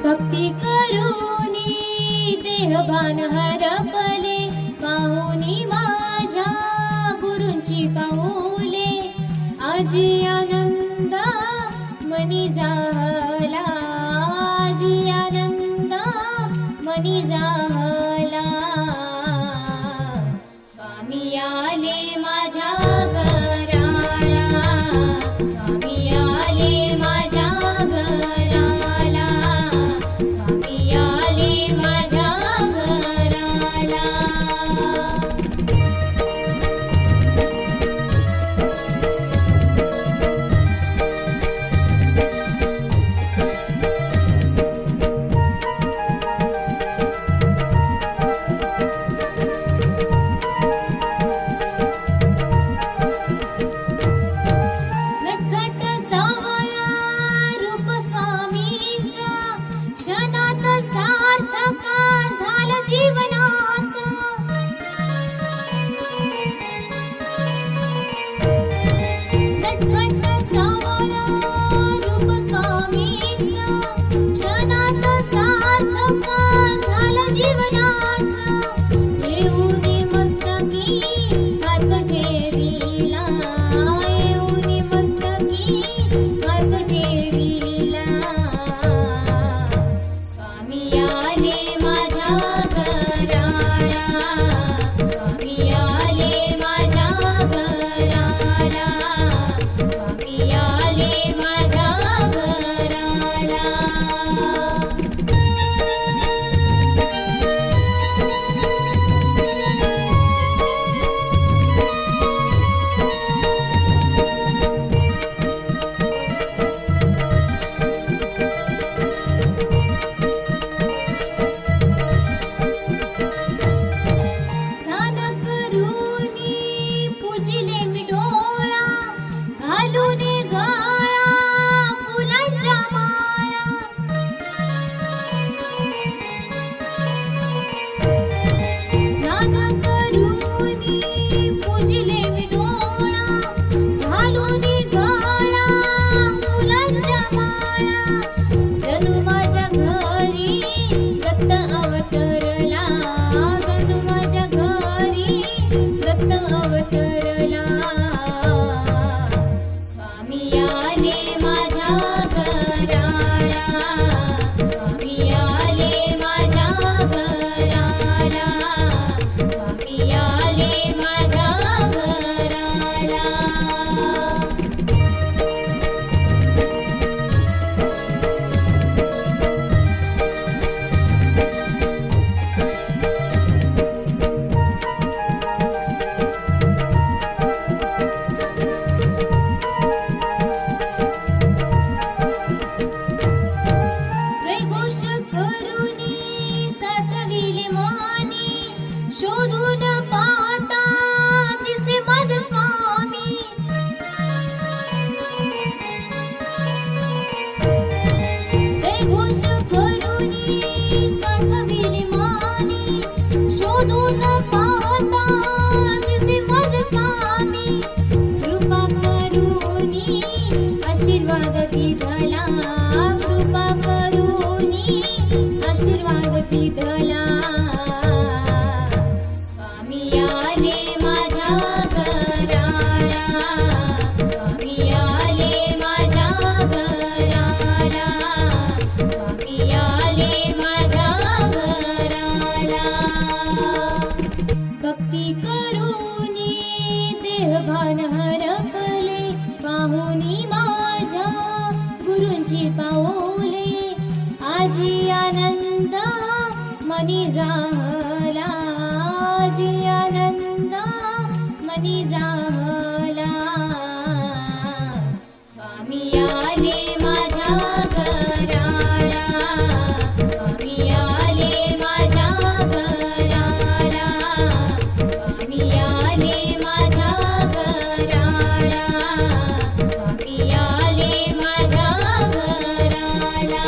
भक्ती करूनी देहभान हरपले, पाहुनी माझ्या गुरूंची पाऊले. आजी आनंद मनी जाहला, आजी आनंद मनी जाहला. स्वामी आले माझ्या घराला, स्वामी आले माझ्या घराला, स्वामी आले माझ्या घराला. नटखट सावळा रूप स्वामींचा, क्षणात सार्थक झालं जीवनाचं. नटखट सावळा रूप स्वामींचा, क्षणात सार्थक झालं जीवनाचं. येऊनी मस्तकी हात ठेविला, येऊनी मस्तकी हात ठेविला. स्वामी आले माझ्या घराला, स्वामी आले माझ्या घराला, स्वामी आले माझ्या घराला. स्नान करूनी पूजिले मी डोळा, घालून गळा फुलांच्या माळा. स्नान करूनी पूजिले मी डोळा, घालून गळा फुलांच्या माळा. जणू माझ्या घरी दत्त अवतरला, जणू माझ्या घरी दत्त अवतरला. स्वामी आले माझ्या घराला, स्वामी आले माझ्या घराला, स्वामी आले माझ्या घराला. जयघोष करूनी साठविले मानी, शोधून पाहता दिसे माझा स्वामी. जयघोष करूनी साठविले मानी, शोधून पाहता दिसे माझा स्वामी. कृपा करूनी आशीर्वाद दिधला, कृपा करूनी आशीर्वाद दिधला. स्वामी आले माझ्या घराला, स्वामी आले माझ्या घराला, स्वामी आले माझ्या घराला. भक्ती करूनी देहभान हरपले, पाहुनी माझ्या गुरूंची पाऊले. आजी आनंद मनी जाहला, आजी आनंद मनी जाहला. स्वामी आले माझ्या घराला, स्वामी आले माझ्या घराला, स्वामी आले माझ्या घराला, स्वामी आले माझ्या घराला.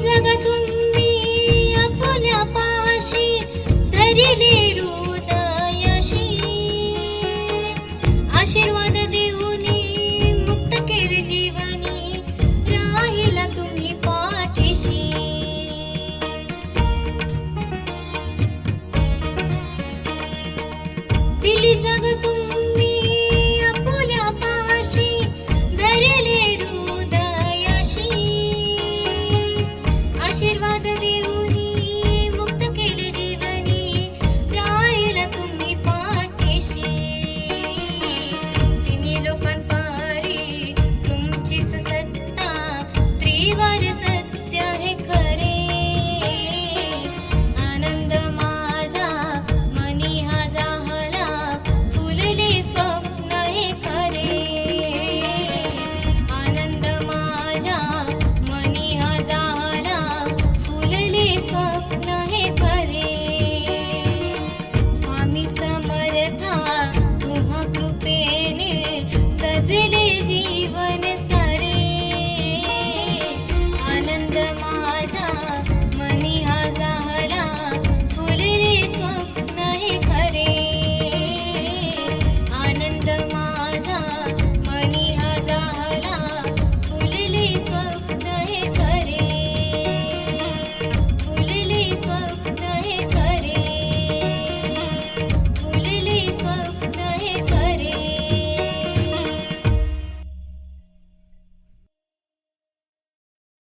जागा तुम्ही आपल्या पाशी धरिले हृदयाशी आशीर्वाद देऊनी मुक्त केले जीवनी राहिला तुम्ही पाठीशी दिली जागा तुम्ही आपल्या पाशी धरिले हृदयाशी आशीर्वाद देऊनी मुक्त केले जीवनी राहिला तुम्ही पाठीशी तिन्ही लोकांपारी तुमचीच सत्ता त्रिवार सत्य हे खरे आनंद माझा मनी हा जाहला फुलले स्वप्न हे खरे आनंद माझा मनी हा जाहला फुलले स्वप्न हे खरे स्वामी समर्था तुम्हा कृपेने सजले जीवन सारे आनंद माझा मनी हा जाहला फुलले स्वप्न